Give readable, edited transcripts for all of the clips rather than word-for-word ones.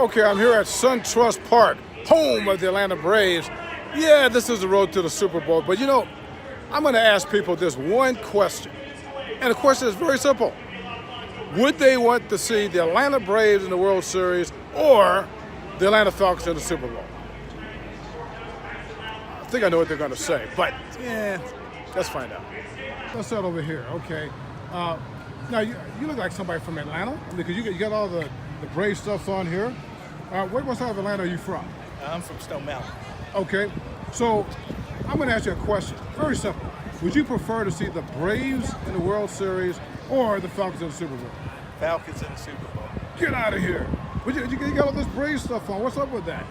Okay, I'm here at SunTrust Park, home of the Atlanta Braves. Yeah, this is the road to the Super Bowl, but you know, I'm going to ask people this one question. And the question is very simple. Would they want to see the Atlanta Braves in the World Series or the Atlanta Falcons in the Super Bowl? I think I know what they're going to say, but yeah, let's find out. Let's start over here, okay. Now, you look like somebody from Atlanta because you got all the Brave stuff on here. What side of Atlanta are you from? I'm from Stone Mountain. Okay, so I'm going to ask you a question. Very simple. Would you prefer to see the Braves in the World Series or the Falcons in the Super Bowl? Falcons in the Super Bowl. Get out of here. You got all this Braves stuff on. What's up with that?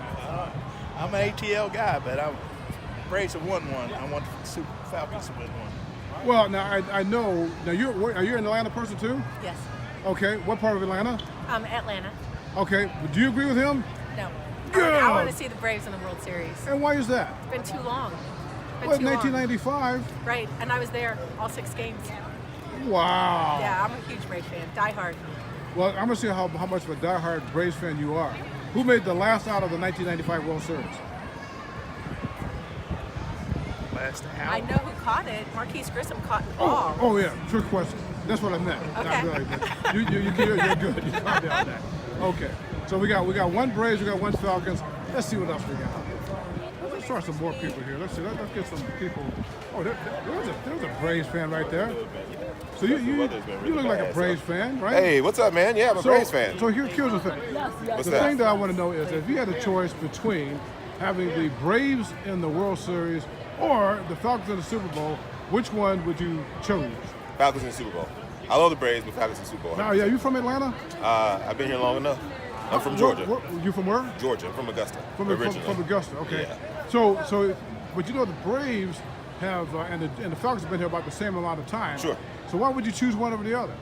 I'm an ATL guy, but Braves have won one. I want the Falcons to win one. Well, now I know. Now are you an Atlanta person too? Yes. Okay. What part of Atlanta? Atlanta. Okay. Do you agree with him? No. Good. I want to see the Braves in the World Series. And why is that? It's been too long. Well, 1995. Right, and I was there all 6 games. Wow. Yeah, I'm a huge Braves fan. Die hard. Well, I'm gonna see how much of a diehard Braves fan you are. Who made the last out of the 1995 World Series? Last out. I know who caught it. Marquise Grissom caught the ball. Oh yeah, trick question. That's what I meant. Okay. Not really, but you're good. You calm down that. Okay. So we got one Braves, we got one Falcons. Let's see what else we got. Let's start some more people here. Let's see. Let's get some people. Oh, there's a Braves fan right there. So you look like a Braves fan, right? Hey, what's up, man? Yeah, I'm a Braves fan. So here's the thing. What's The that? thing that I want to know is if you had a choice between having the Braves in the World Series or the Falcons in the Super Bowl, which one would you choose? Falcons in the Super Bowl. I love the Braves, but Falcons in the Super Bowl. Now, yeah, you from Atlanta? I've been here long enough. I'm from Georgia. You from where? Georgia. I'm from Augusta. From Augusta. Okay. Yeah. So, but you know the Braves have and the Falcons have been here about the same amount of time. Sure. So why would you choose one over the other?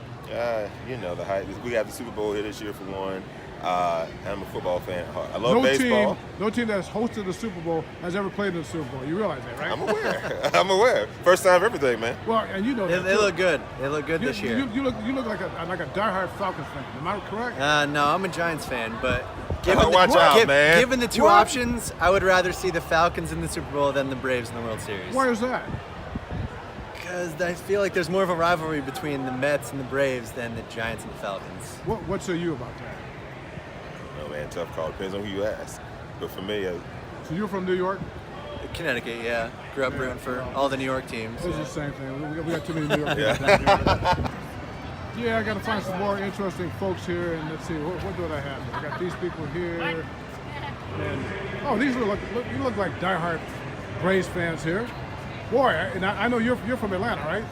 You know the hype. We have the Super Bowl here this year for one. I'm a football fan. I love baseball. No team that has hosted the Super Bowl has ever played in the Super Bowl. You realize that, right? I'm aware. I'm aware. First time for everything, man. Well, and you know They that look good. They look good this year. You look like a diehard Falcons fan. Am I correct? No, I'm a Giants fan, but Watch out, man. given the two What? options, I would rather see the Falcons in the Super Bowl than the Braves in the World Series. Why is that? Because I feel like there's more of a rivalry between the Mets and the Braves than the Giants and the Falcons. What say you about that? Oh man, tough call. Depends on who you ask. But for me, So you're from New York? Connecticut, yeah. Grew up rooting for all the New York teams. It's the same thing. We got too many New York Yeah. people down here. Yeah, I got to find some more interesting folks here, and let's see, what do I have? I got these people here, and these you look like diehard Braves fans here. Boy, and I know you're from Atlanta, right?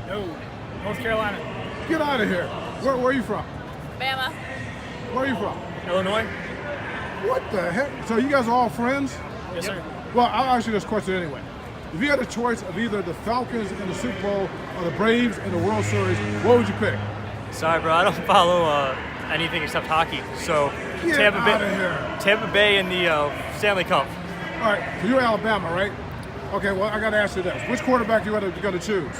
No, North Carolina. Get out of here. Where are you from? Bama. Where are you from? Illinois? What the heck? So you guys are all friends? Yes, sir. Well, I'll ask you this question anyway. If you had a choice of either the Falcons in the Super Bowl or the Braves in the World Series, what would you pick? Sorry, bro. I don't follow anything except hockey. So Get Tampa out of here. Tampa Bay in the Stanley Cup. All right, so you're Alabama, right? Okay, well, I got to ask you this. Which quarterback you going to choose?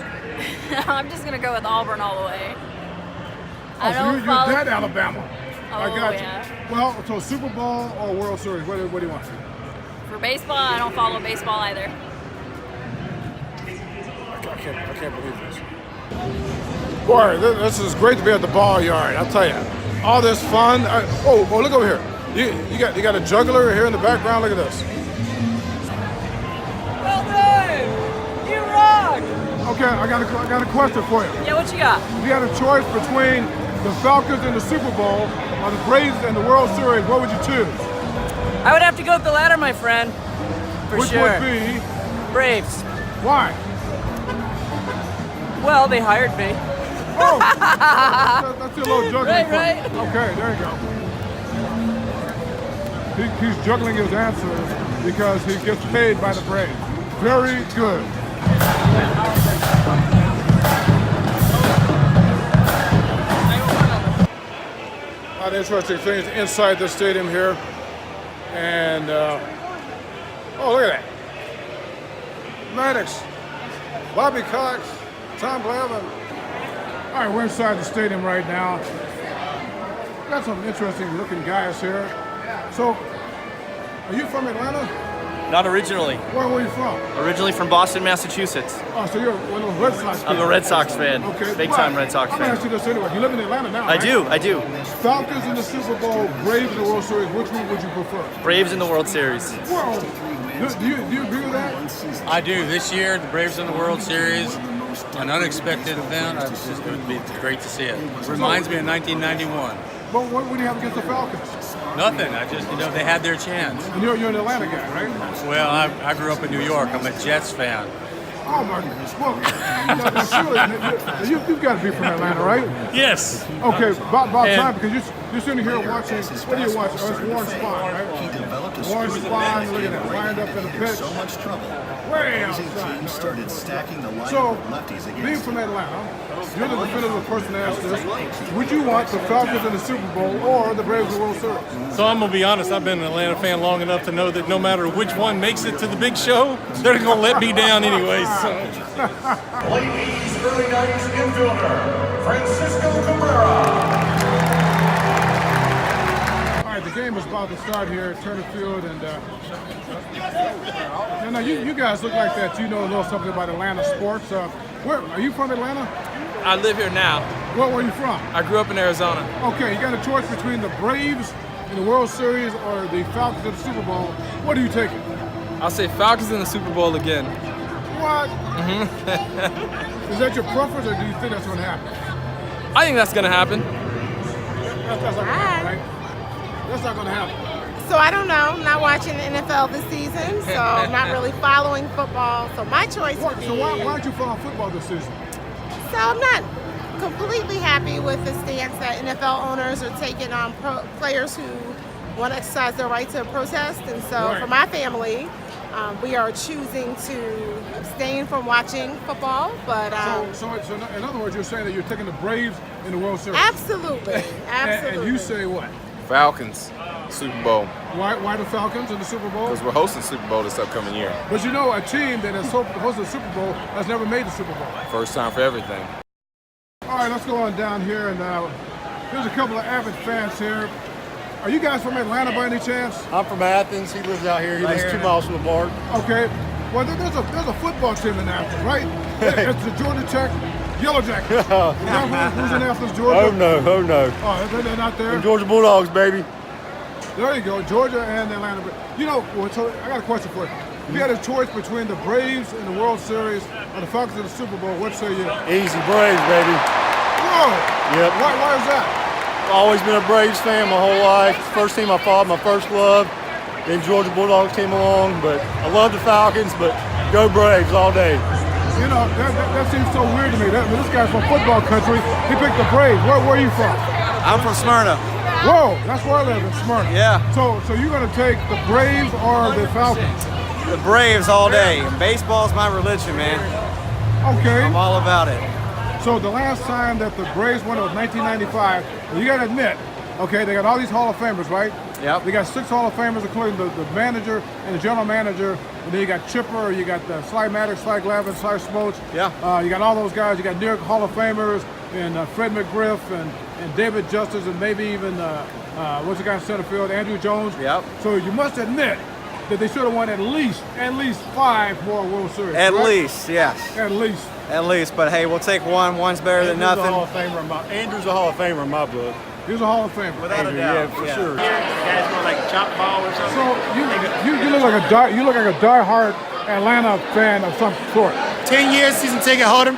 I'm just gonna go with Auburn all the way. Oh, so you're that Alabama. I Oh, got you. yeah. Well, so Super Bowl or World Series, what do you want? For baseball, I don't follow baseball either. I can't believe this. Boy, this is great to be at the ball yard. I'll tell you, all this fun. Look over here. You got a juggler here in the background. Look at this. Well done! You rock! Okay, I got a question for you. Yeah, what you got? If you had a choice between the Falcons in the Super Bowl or the Braves in the World Series, what would you choose? I would have to go with the latter, my friend. For Which sure. would be Braves. why? Well, they hired me. Oh, that's your little juggling. Right. Okay, there you go. He's juggling his answers because he gets paid by the Braves. Very good. A lot of interesting things inside the stadium here. And, look at that. Maddox, Bobby Cox, Tom Glavine. All right, we're inside the stadium right now. Got some interesting looking guys here. So, are you from Atlanta? Not originally. Where were you from? Originally from Boston, Massachusetts. Oh, so you're one of those Red Sox fans. I'm a Red Sox fan. Okay. Big time Red Sox I'm going to fan. ask you this anyway. You live in Atlanta now, I right? do. Falcons in the Super Bowl, Braves in the World Series. Which one would you prefer? Braves in the World Series. Whoa. Do you agree with that? I do. This year, the Braves in the World Series, an unexpected event. It's going to be great to see it. Reminds me of 1991. But what do you have against the Falcons? Nothing. I just, they had their chance. And you're an Atlanta guy, right? Well, I grew up in New York. I'm a Jets fan. Oh my goodness. Well, you've got to be from Atlanta, right? Yes. Okay, about time, because you're sitting here watching, what do you watch? Oh, it's Warren Spahn, right? Warren Spahn, look at that, lined up in the pitch. So much trouble. Way outside. Teams started stacking the line So, of lefties against being from Atlanta, you're the definitive person to ask this. Would you want the Falcons in the Super Bowl or the Braves in the World Series? So I'm going to be honest, I've been an Atlanta fan long enough to know that no matter which one makes it to the big show, they're going to let me down anyway. So. Late 80s, early 90s infielder, Francisco Cabrera. All right, the game is about to start here at Turner Field, and now you guys look like that. You know a little something about Atlanta sports. Where are you from? Atlanta? I live here now. Where were you from? I grew up in Arizona. Okay, you got a choice between the Braves in the World Series or the Falcons in the Super Bowl. What are you taking? I'll say Falcons in the Super Bowl again. What? Is that your preference, or do you think that's going to happen? I think that's going to happen. That's not going to happen, right? That's not going to happen. So I don't know. I'm not watching the NFL this season, so I'm not really following football. So my choice would be. So why aren't you following football this season? So I'm not completely happy with the stance that NFL owners are taking on players who want to exercise their right to protest. And so for my family, we are choosing to abstain from watching football. But so in other words, you're saying that you're taking the Braves in the World Series. Absolutely, absolutely. And you say what? Falcons, Super Bowl. Why the Falcons in the Super Bowl? Because we're hosting Super Bowl this upcoming year. But you know, a team that has hosted the Super Bowl has never made the Super Bowl. First time for everything. All right, let's go on down here, and there's a couple of avid fans here. Are you guys from Atlanta by any chance? I'm from Athens. He lives out here. He lives 2 miles from the park. Okay. Well, there's a football team in Athens, right? It's the Georgia Tech Yellow Jackets. Who's in Athens, Georgia? Oh no. Oh, they're not there? The Georgia Bulldogs, baby. There you go, Georgia and Atlanta. You know, so I got a question for you. If you had a choice between the Braves in the World Series or the Falcons in the Super Bowl, what say you? Easy, Braves, baby. Whoa! Yep. Why is that? Always been a Braves fan my whole life. First team I followed, my first love. Then Georgia Bulldogs came along, but I love the Falcons, but go Braves all day. You know, that seems so weird to me. This guy's from football country. He picked the Braves. Where are you from? I'm from Smyrna. Whoa, that's where I live, in Smyrna. Yeah. So you're going to take the Braves or the Falcons? The Braves all day. Baseball's my religion, man. Okay. I'm all about it. So the last time that the Braves won, it was 1995. And you got to admit, okay, they got all these Hall of Famers, right? Yep. They got 6 Hall of Famers, including the manager and the general manager. And then you got Chipper, you got Sly Maddox, Sly Glavin, Sly Smoltz. Yeah. You got all those guys. You got New York Hall of Famers and Fred McGriff and David Justice and maybe even, what's the guy in center field, Andrew Jones. Yep. So you must admit that they should have won at least 5 more World Series. At right? least, yes. At least. At least, but hey, we'll take one. One's better than nothing. Andrew's a Hall of Famer in my book. He's a Hall of Famer. Without a doubt. Yeah, for sure. You guys want like chop ball or something? So you look like a diehard Atlanta fan of some sort. 10 years season ticket holder,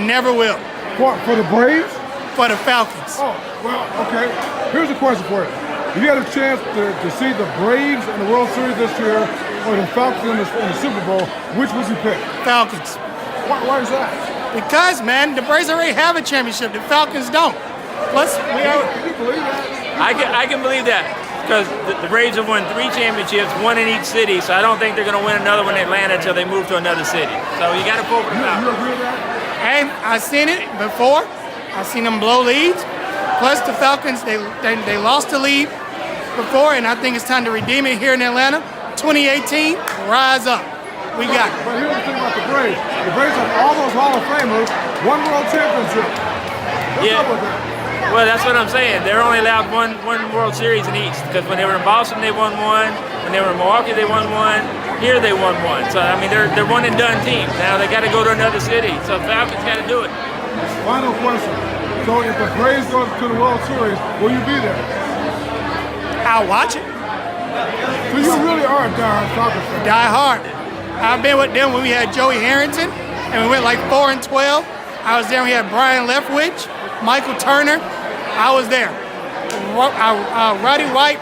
never will. For the Braves? For the Falcons. Oh, well, okay. Here's a question for you. If you had a chance to see the Braves in the World Series this year or the Falcons in the Super Bowl, which would you pick? Falcons. Why is that? Because, man, the Braves already have a championship. The Falcons don't. Plus, Can you believe that? I can believe that because the Braves have won 3 championships, 1 in each city. So I don't think they're going to win another one in Atlanta until they move to another city. So you got to pull for the Falcons. You agree with that? And I've seen it before. I've seen them blow leads. Plus, the Falcons, they lost the lead before, and I think it's time to redeem it here in Atlanta. 2018, rise up. We got it. But here's the thing about the Braves. The Braves have all those Hall of Famers, 1 World Championship. What's up with that? Well, that's what I'm saying. They're only allowed one World Series in each. Because when they were in Boston, they won one. When they were in Milwaukee, they won one. Here, they won one. So I mean, they're one and done teams. Now they got to go to another city. So Falcons got to do it. Final question. So if the Braves go to the World Series, will you be there? I'll watch it. So you really are a die-hard Falcons fan. Die hard. I've been with them when we had Joey Harrington, and we went like 4-12. I was there when we had Brian Leftwich, Michael Turner. I was there. Roddy White,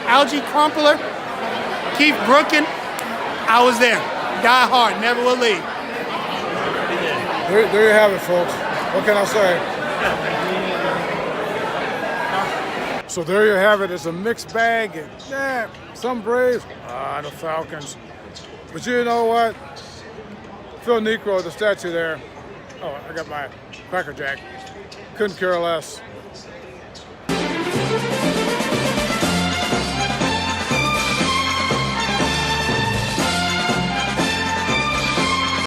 Algie Crumpler, Keith Brookin. I was there. Die hard, never will leave. There you have it, folks. What can I say? So there you have it. It's a mixed bag. And, yeah, some Braves, the Falcons. But you know what? Phil Necro, the statue there. Oh, I got my Cracker Jack. Couldn't care less.